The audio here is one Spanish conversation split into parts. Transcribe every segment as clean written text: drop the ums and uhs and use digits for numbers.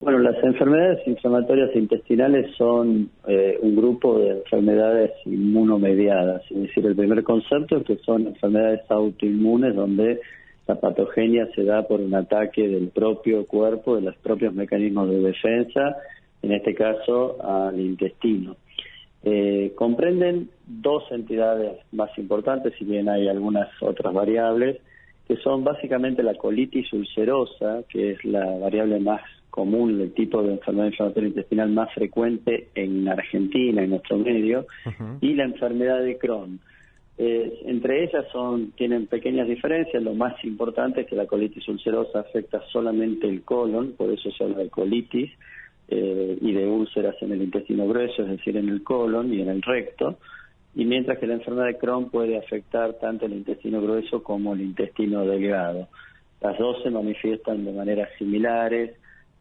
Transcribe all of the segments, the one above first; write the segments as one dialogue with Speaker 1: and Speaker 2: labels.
Speaker 1: Bueno, las enfermedades inflamatorias intestinales son un grupo de enfermedades inmunomediadas, es decir, el primer concepto es que son enfermedades autoinmunes donde la patogenia se da por un ataque del propio cuerpo, de los propios mecanismos de defensa, en este caso al intestino. Comprenden dos entidades más importantes, si bien hay algunas otras variables, que son básicamente la colitis ulcerosa, que es la variable más común, el tipo de enfermedad inflamatoria intestinal más frecuente en Argentina, en nuestro medio, y la enfermedad de Crohn. Entre ellas tienen pequeñas diferencias. Lo más importante es que la colitis ulcerosa afecta solamente el colon, por eso se habla de colitis, y de úlceras en el intestino grueso, es decir, en el colon y en el recto, y mientras que la enfermedad de Crohn puede afectar tanto el intestino grueso como el intestino delgado. Las dos se manifiestan de maneras similares,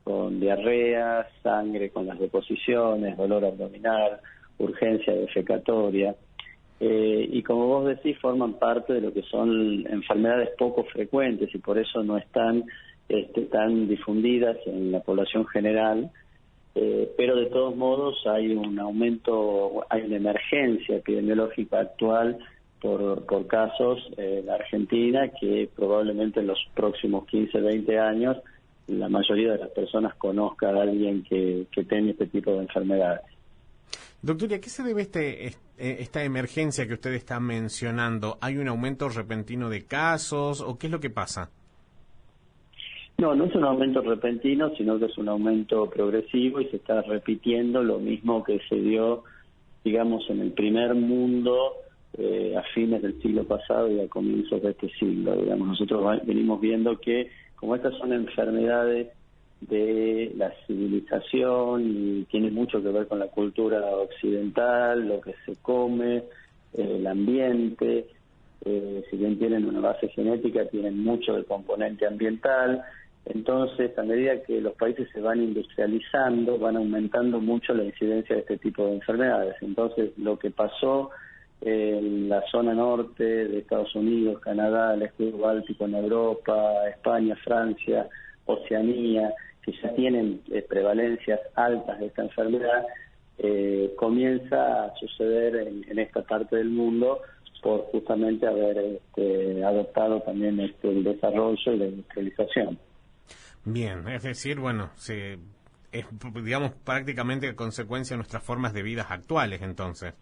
Speaker 1: con diarrea, sangre con las deposiciones, dolor abdominal, urgencia defecatoria, y como vos decís, forman parte de lo que son enfermedades poco frecuentes y por eso no están tan difundidas en la población general, pero de todos modos hay un aumento, hay una emergencia epidemiológica actual por casos en Argentina que probablemente en los próximos 15, 20 años la mayoría de las personas conozca a alguien que tiene este tipo de enfermedades.
Speaker 2: Doctor, ¿y a qué se debe esta emergencia que usted está mencionando? ¿Hay un aumento repentino de casos o qué es lo que pasa?
Speaker 1: No es un aumento repentino, sino que es un aumento progresivo y se está repitiendo lo mismo que se dio, digamos, en el primer mundo a fines del siglo pasado y a comienzos de este siglo. Digamos, nosotros venimos viendo que como estas son enfermedades de la civilización y tienen mucho que ver con la cultura occidental, lo que se come, el ambiente, si bien tienen una base genética, tienen mucho de componente ambiental. Entonces, a medida que los países se van industrializando, van aumentando mucho la incidencia de este tipo de enfermedades. Entonces, lo que pasó en la zona norte de Estados Unidos, Canadá, el escudo báltico en Europa, España, Francia, Oceanía, que ya tienen prevalencias altas de esta enfermedad, comienza a suceder en esta parte del mundo por justamente haber adoptado también el desarrollo y la industrialización.
Speaker 2: Bien, es decir, bueno, es, digamos, prácticamente consecuencia de nuestras formas de vida actuales, entonces.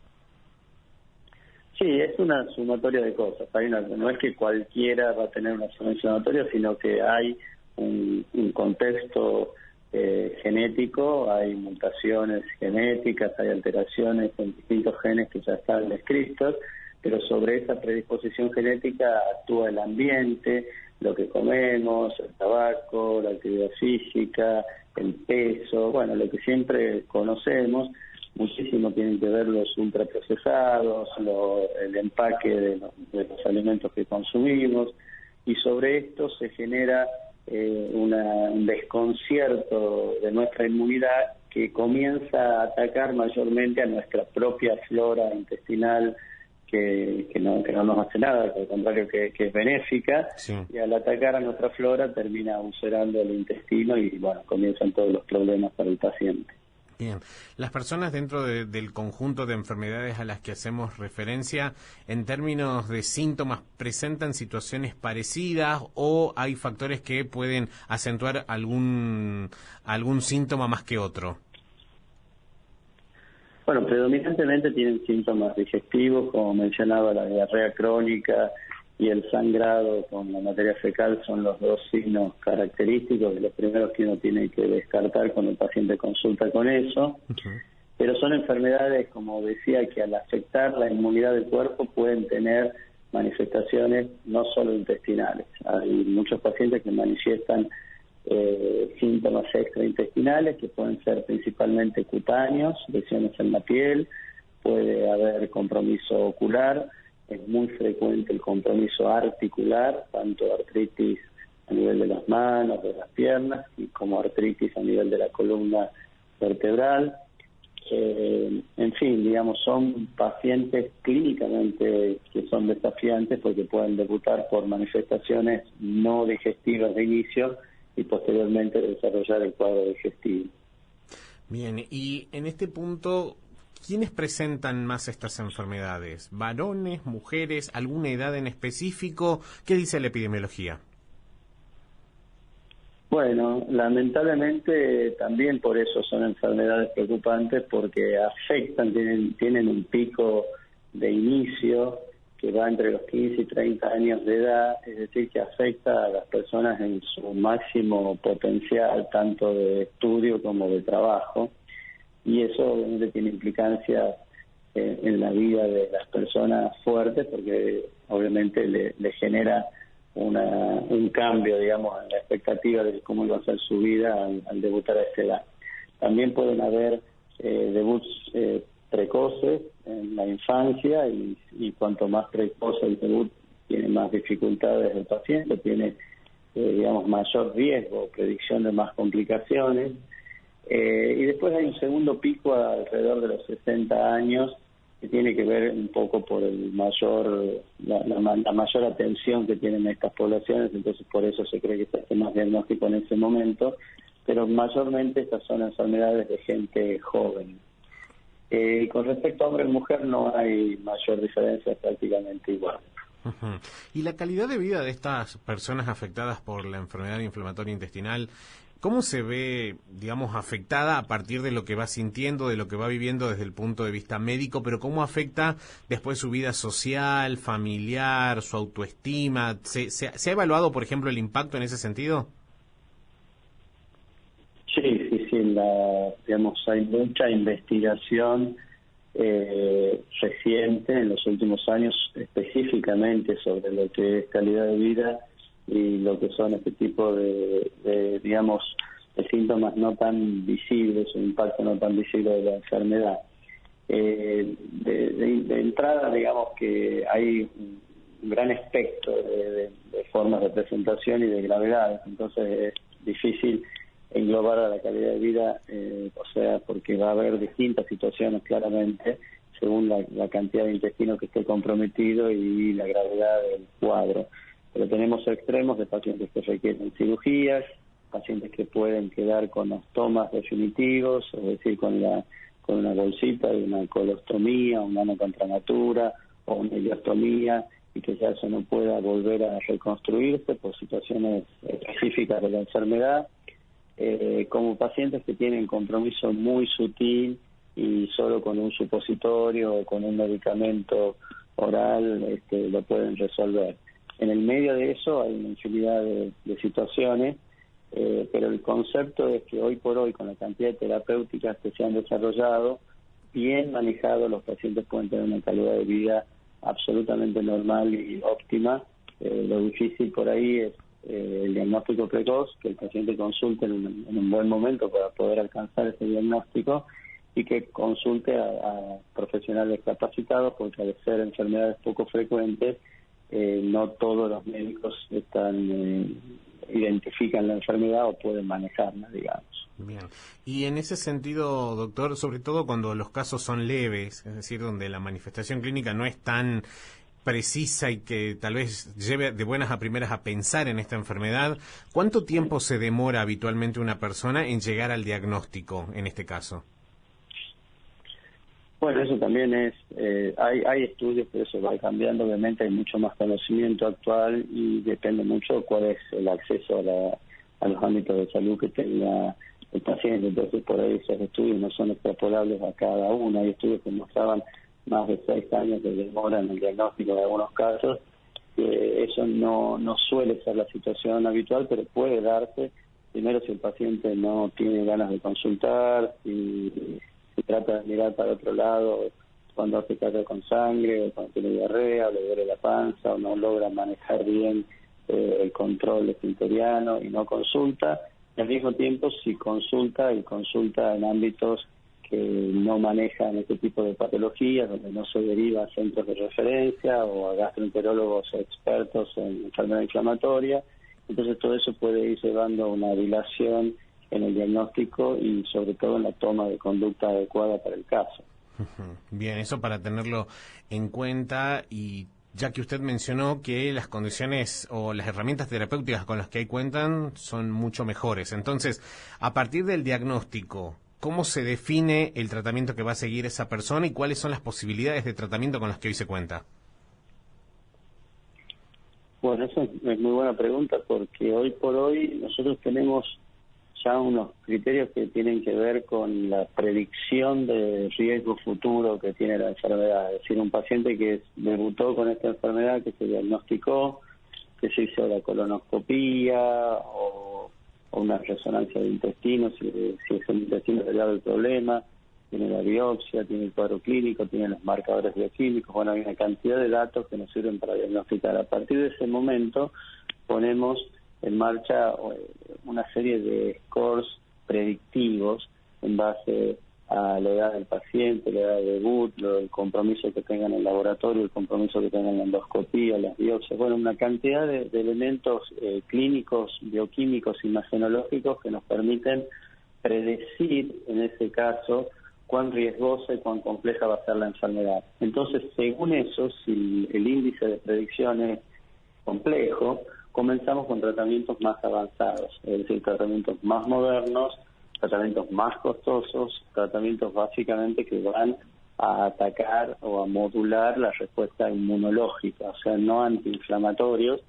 Speaker 1: Sí, es una sumatoria de cosas. No es que cualquiera va a tener una enfermedad inflamatoria, sino que hay un contexto genético, hay mutaciones genéticas, hay alteraciones en distintos genes que ya están descritos, pero sobre esa predisposición genética actúa el ambiente, lo que comemos, el tabaco, la actividad física, el peso, bueno, lo que siempre conocemos. Muchísimo tienen que ver los ultraprocesados, el empaque de los alimentos que consumimos, y sobre esto se genera un desconcierto de nuestra inmunidad que comienza a atacar mayormente a nuestra propia flora intestinal, que no nos hace nada, al contrario que es benéfica, sí. Y al atacar a nuestra flora termina ulcerando el intestino y bueno, comienzan todos los problemas para el paciente.
Speaker 2: Bien, las personas dentro del conjunto de enfermedades a las que hacemos referencia, en términos de síntomas, ¿presentan situaciones parecidas o hay factores que pueden acentuar algún síntoma más que otro?
Speaker 1: Bueno, predominantemente tienen síntomas digestivos, como mencionaba, la diarrea crónica y el sangrado con la materia fecal son los dos signos característicos, de los primeros que uno tiene que descartar cuando el paciente consulta con eso. Pero son enfermedades, como decía, que al afectar la inmunidad del cuerpo pueden tener manifestaciones no solo intestinales. Hay muchos pacientes que manifiestan síntomas extraintestinales que pueden ser principalmente cutáneos, lesiones en la piel, puede haber compromiso ocular. Es muy frecuente el compromiso articular, tanto artritis a nivel de las manos, de las piernas, y como artritis a nivel de la columna vertebral. En fin, digamos, son pacientes clínicamente que son desafiantes porque pueden debutar por manifestaciones no digestivas de inicio y posteriormente desarrollar el cuadro digestivo.
Speaker 2: Bien, y en este punto, ¿quiénes presentan más estas enfermedades? ¿Varones, mujeres, alguna edad en específico? ¿Qué dice la epidemiología?
Speaker 1: Bueno, lamentablemente también por eso son enfermedades preocupantes, porque afectan, tienen un pico de inicio que va entre los 15 y 30 años de edad, es decir, que afecta a las personas en su máximo potencial, tanto de estudio como de trabajo, y eso obviamente tiene implicancias en la vida de las personas fuertes, porque obviamente le genera un cambio, digamos, en la expectativa de cómo iba a ser su vida al debutar a esa edad. También pueden haber debuts precoces en la infancia, y cuanto más precoz el debut, tiene más dificultades el paciente, tiene, digamos, mayor riesgo o predicción de más complicaciones. Y después hay un segundo pico alrededor de los 60 años, que tiene que ver un poco por el la mayor atención que tienen estas poblaciones, entonces por eso se cree que se hace más diagnóstico en ese momento, pero mayormente estas son enfermedades de gente joven. Con respecto a hombre y mujer no hay mayor diferencia, es prácticamente igual.
Speaker 2: Uh-huh. ¿Y la calidad de vida de estas personas afectadas por la enfermedad inflamatoria intestinal, cómo se ve, digamos, afectada a partir de lo que va sintiendo, de lo que va viviendo desde el punto de vista médico, pero cómo afecta después su vida social, familiar, su autoestima? ¿Se ha evaluado, por ejemplo, el impacto en ese sentido?
Speaker 1: Sí, digamos, hay mucha investigación reciente en los últimos años, específicamente sobre lo que es calidad de vida y lo que son este tipo digamos, de síntomas no tan visibles, un impacto no tan visible de la enfermedad. De entrada, digamos que hay un gran espectro de formas de presentación y de gravedades, entonces es difícil englobar a la calidad de vida, o sea, porque va a haber distintas situaciones claramente según la cantidad de intestino que esté comprometido y la gravedad del cuadro. Pero tenemos extremos de pacientes que requieren cirugías, pacientes que pueden quedar con ostomas definitivos, es decir, con una bolsita de una colostomía, una nanocontranatura o una ileostomía, y que ya eso no pueda volver a reconstruirse por situaciones específicas de la enfermedad. Como pacientes que tienen compromiso muy sutil y solo con un supositorio o con un medicamento oral lo pueden resolver. En el medio de eso hay una infinidad de situaciones, pero el concepto es que hoy por hoy, con la cantidad de terapéuticas que se han desarrollado, bien manejados, los pacientes pueden tener una calidad de vida absolutamente normal y óptima. Lo difícil por ahí es el diagnóstico precoz, que el paciente consulte en un buen momento para poder alcanzar ese diagnóstico, y que consulte a profesionales capacitados, porque al ser enfermedades poco frecuentes, no todos los médicos identifican la enfermedad o pueden manejarla, digamos.
Speaker 2: Bien. Y en ese sentido, doctor, sobre todo cuando los casos son leves, es decir, donde la manifestación clínica no es tan precisa y que tal vez lleve de buenas a primeras a pensar en esta enfermedad, ¿cuánto tiempo se demora habitualmente una persona en llegar al diagnóstico en este caso?
Speaker 1: Bueno, eso también es, hay estudios, pero eso va cambiando, obviamente hay mucho más conocimiento actual y depende mucho cuál es el acceso a los ámbitos de salud que tenga el paciente. Entonces, por ahí esos estudios no son extrapolables a cada uno. Hay estudios que mostraban más de 6 años de demora en el diagnóstico en algunos casos. Eso no suele ser la situación habitual, pero puede darse, primero si el paciente no tiene ganas de consultar, si se trata de mirar para otro lado cuando hace caca con sangre, o cuando tiene diarrea, o le duele la panza, o no logra manejar bien el control esfinteriano y no consulta. Y al mismo tiempo, si consulta, y consulta en ámbitos que no manejan este tipo de patologías, donde no se deriva a centros de referencia o a gastroenterólogos expertos en enfermedad inflamatoria, entonces todo eso puede ir llevando a una dilación en el diagnóstico y sobre todo en la toma de conducta adecuada para el caso.
Speaker 2: Bien, eso para tenerlo en cuenta. Y ya que usted mencionó que las condiciones o las herramientas terapéuticas con las que ahí cuentan son mucho mejores. Entonces, a partir del diagnóstico, ¿cómo se define el tratamiento que va a seguir esa persona y cuáles son las posibilidades de tratamiento con las que hoy se cuenta?
Speaker 1: Bueno, eso es muy buena pregunta, porque hoy por hoy nosotros tenemos ya unos criterios que tienen que ver con la predicción de riesgo futuro que tiene la enfermedad. Es decir, un paciente que debutó con esta enfermedad, que se diagnosticó, que se hizo la colonoscopía o una resonancia de intestino, si es el intestino derivado del problema, tiene la biopsia, tiene el cuadro clínico, tiene los marcadores bioquímicos. Bueno, hay una cantidad de datos que nos sirven para diagnosticar. A partir de ese momento ponemos en marcha una serie de scores predictivos en base a la edad del paciente, la edad de debut, el compromiso que tenga en el laboratorio, el compromiso que tenga en la endoscopía, las biopsias, bueno, una cantidad de elementos clínicos, bioquímicos, imagenológicos que nos permiten predecir, en ese caso, cuán riesgosa y cuán compleja va a ser la enfermedad. Entonces, según eso, si el índice de predicción es complejo, comenzamos con tratamientos más avanzados, es decir, tratamientos más modernos, tratamientos más costosos, tratamientos básicamente que van a atacar o a modular la respuesta inmunológica, o sea, no antiinflamatorios,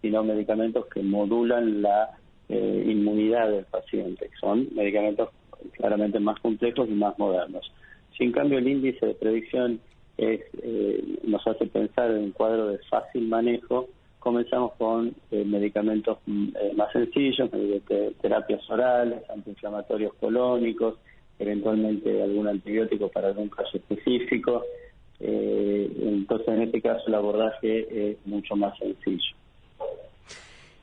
Speaker 1: sino medicamentos que modulan la inmunidad del paciente, que son medicamentos claramente más complejos y más modernos. Si en cambio el índice de predicción nos hace pensar en un cuadro de fácil manejo, comenzamos con medicamentos más sencillos, terapias orales, antiinflamatorios colónicos, eventualmente algún antibiótico para algún caso específico. Entonces, en este caso, el abordaje es mucho más sencillo.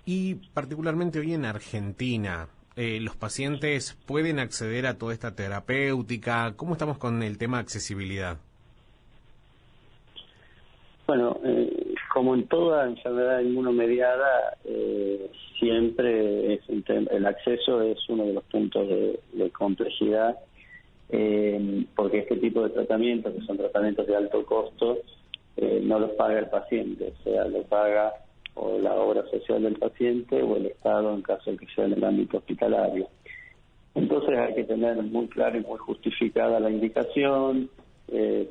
Speaker 2: Y particularmente hoy en Argentina, ¿los pacientes pueden acceder a toda esta terapéutica? ¿Cómo estamos con el tema de accesibilidad?
Speaker 1: Bueno, como en toda enfermedad inmunomediada, siempre el acceso es uno de los puntos de complejidad, porque este tipo de tratamientos, que son tratamientos de alto costo, no los paga el paciente, o sea, lo paga o la obra social del paciente o el Estado en caso de que sea en el ámbito hospitalario. Entonces hay que tener muy clara y muy justificada la indicación,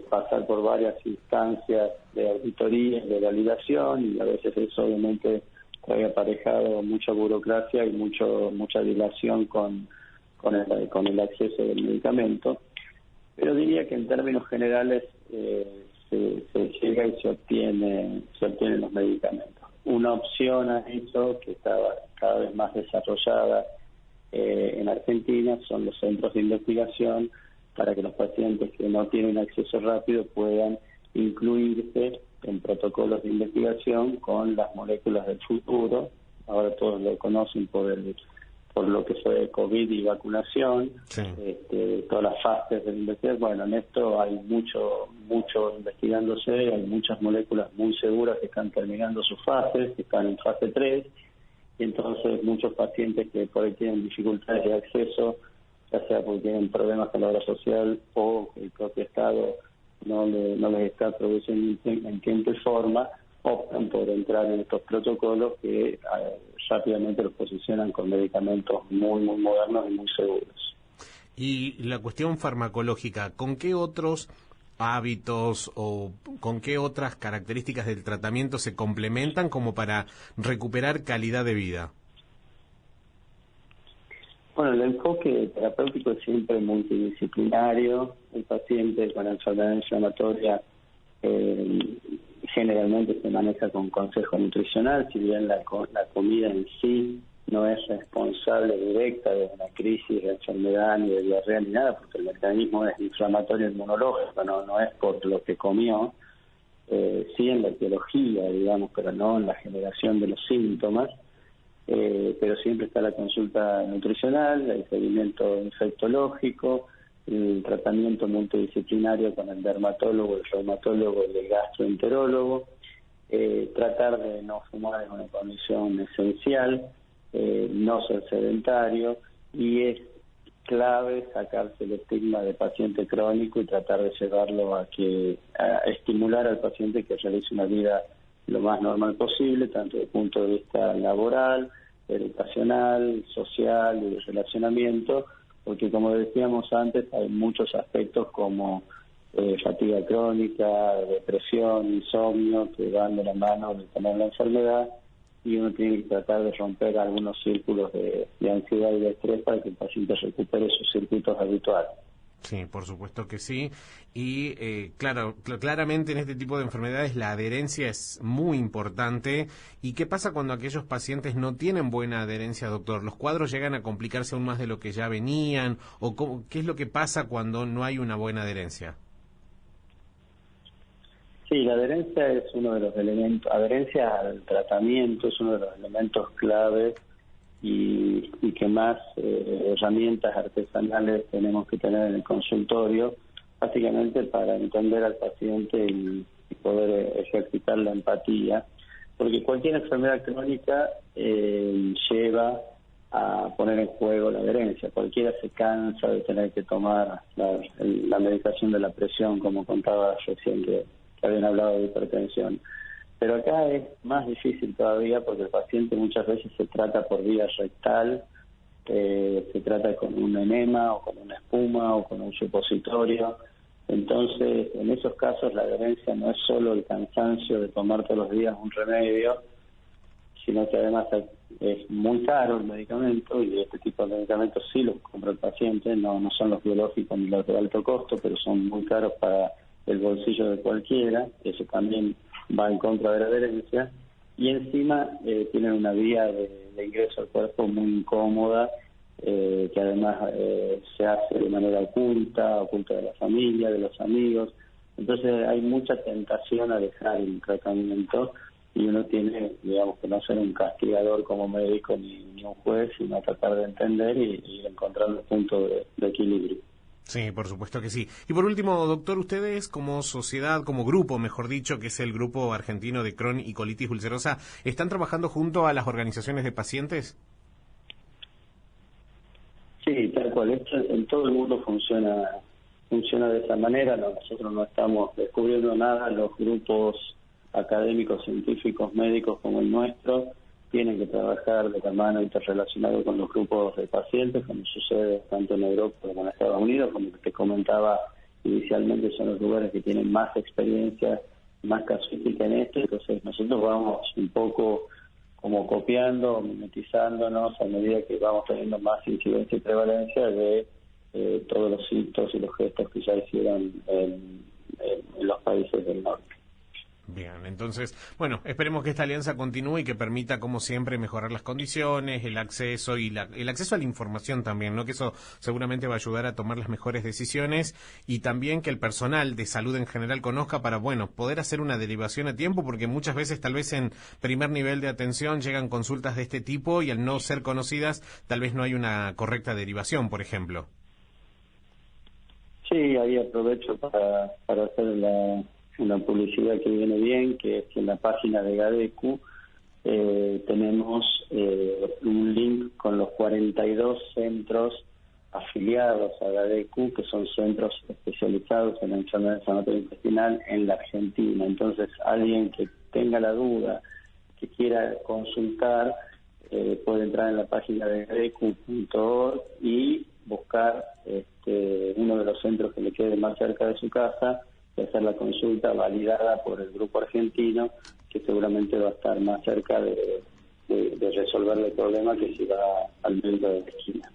Speaker 1: pasar por varias instancias de auditoría y de validación, y a veces eso obviamente trae aparejado mucha burocracia y mucha dilación con el acceso del medicamento. Pero diría que en términos generales se llega y se obtienen los medicamentos. Una opción a eso, que está cada vez más desarrollada en Argentina, son los centros de investigación, para que los pacientes que no tienen acceso rápido puedan incluirse en protocolos de investigación con las moléculas del futuro. Ahora todos lo conocen por lo que fue COVID y vacunación, sí. Todas las fases de investigación. Bueno, en esto hay mucho investigándose, hay muchas moléculas muy seguras que están terminando sus fases, que están en fase 3, y entonces muchos pacientes que por ahí tienen dificultades de acceso, ya sea porque tienen problemas con la obra social o el propio Estado no les está produciendo en tiempo y forma, optan por entrar en estos protocolos que rápidamente los posicionan con medicamentos muy, muy modernos y muy seguros.
Speaker 2: Y la cuestión farmacológica, ¿con qué otros hábitos o con qué otras características del tratamiento se complementan como para recuperar calidad de vida?
Speaker 1: Bueno, el enfoque terapéutico es siempre multidisciplinario. El paciente con enfermedad inflamatoria generalmente se maneja con consejo nutricional, si bien la comida en sí no es responsable directa de una crisis de enfermedad ni de diarrea ni nada, porque el mecanismo es inflamatorio inmunológico, no es por lo que comió, sí en la etiología, digamos, pero no en la generación de los síntomas. Pero siempre está la consulta nutricional, el seguimiento infectológico, el tratamiento multidisciplinario con el dermatólogo, el reumatólogo y el gastroenterólogo. Tratar de no fumar es una condición esencial, no ser sedentario, y es clave sacarse el estigma de paciente crónico y tratar de llevarlo a estimular al paciente que realice una vida lo más normal posible, tanto desde el punto de vista laboral, educacional, social y de relacionamiento, porque como decíamos antes, hay muchos aspectos como fatiga crónica, depresión, insomnio, que van de la mano de tener la enfermedad, y uno tiene que tratar de romper algunos círculos de ansiedad y de estrés para que el paciente recupere sus circuitos habituales.
Speaker 2: Sí, por supuesto que sí. Y claramente en este tipo de enfermedades la adherencia es muy importante. ¿Y qué pasa cuando aquellos pacientes no tienen buena adherencia, doctor? ¿Los cuadros llegan a complicarse aún más de lo que ya venían? ¿O qué es lo que pasa cuando no hay una buena adherencia?
Speaker 1: Sí, la adherencia es uno de los elementos, adherencia al tratamiento es uno de los elementos clave y que más herramientas artesanales tenemos que tener en el consultorio, básicamente para entender al paciente y poder ejercitar la empatía, porque cualquier enfermedad crónica lleva a poner en juego la adherencia. Cualquiera se cansa de tener que tomar la medicación de la presión, como contaba recién que habían hablado de hipertensión. Pero acá es más difícil todavía porque el paciente muchas veces se trata por vía rectal, se trata con un enema o con una espuma o con un supositorio. Entonces, en esos casos la adherencia no es solo el cansancio de tomar todos los días un remedio, sino que además es muy caro el medicamento, y este tipo de medicamentos sí los compra el paciente, no son los biológicos ni los de alto costo, pero son muy caros para el bolsillo de cualquiera. Eso también va en contra de la adherencia, y encima tienen una vía de ingreso al cuerpo muy incómoda, que además se hace de manera oculta de la familia, de los amigos. Entonces hay mucha tentación a dejar el tratamiento, y uno tiene, digamos, que no ser un castigador como médico ni un juez, sino tratar de entender y encontrar un punto de equilibrio.
Speaker 2: Sí, por supuesto que sí. Y por último, doctor, ustedes como sociedad, como grupo, mejor dicho, que es el Grupo Argentino de Crohn y Colitis Ulcerosa, ¿están trabajando junto a las organizaciones de pacientes?
Speaker 1: Sí, tal cual. Esto en todo el mundo funciona de esa manera. Nosotros no estamos descubriendo nada. Los grupos académicos, científicos, médicos como el nuestro tienen que trabajar de la mano interrelacionado con los grupos de pacientes, como sucede tanto en Europa como en Estados Unidos. Como te comentaba inicialmente, son los lugares que tienen más experiencia, más casuística en esto. Entonces nosotros vamos un poco como copiando, mimetizándonos a medida que vamos teniendo más incidencia y prevalencia de todos los hitos y los gestos que ya hicieron en los países del norte.
Speaker 2: Bien, entonces, bueno, esperemos que esta alianza continúe y que permita, como siempre, mejorar las condiciones, el acceso y el acceso a la información también, ¿no? Que eso seguramente va a ayudar a tomar las mejores decisiones, y también que el personal de salud en general conozca para, bueno, poder hacer una derivación a tiempo, porque muchas veces, tal vez en primer nivel de atención, llegan consultas de este tipo y al no ser conocidas, tal vez no hay una correcta derivación, por ejemplo.
Speaker 1: Sí, ahí aprovecho para hacer una publicidad que viene bien, que es que en la página de GADECU tenemos un link con los 42 centros afiliados a GADECU, que son centros especializados en enfermedad inflamatoria intestinal en la Argentina. Entonces, alguien que tenga la duda, que quiera consultar, puede entrar en la página de gadecu.org y buscar uno de los centros que le quede más cerca de su casa, y hacer la consulta validada por el grupo argentino, que seguramente va a estar más cerca de resolver el problema que si va al médico de la esquina.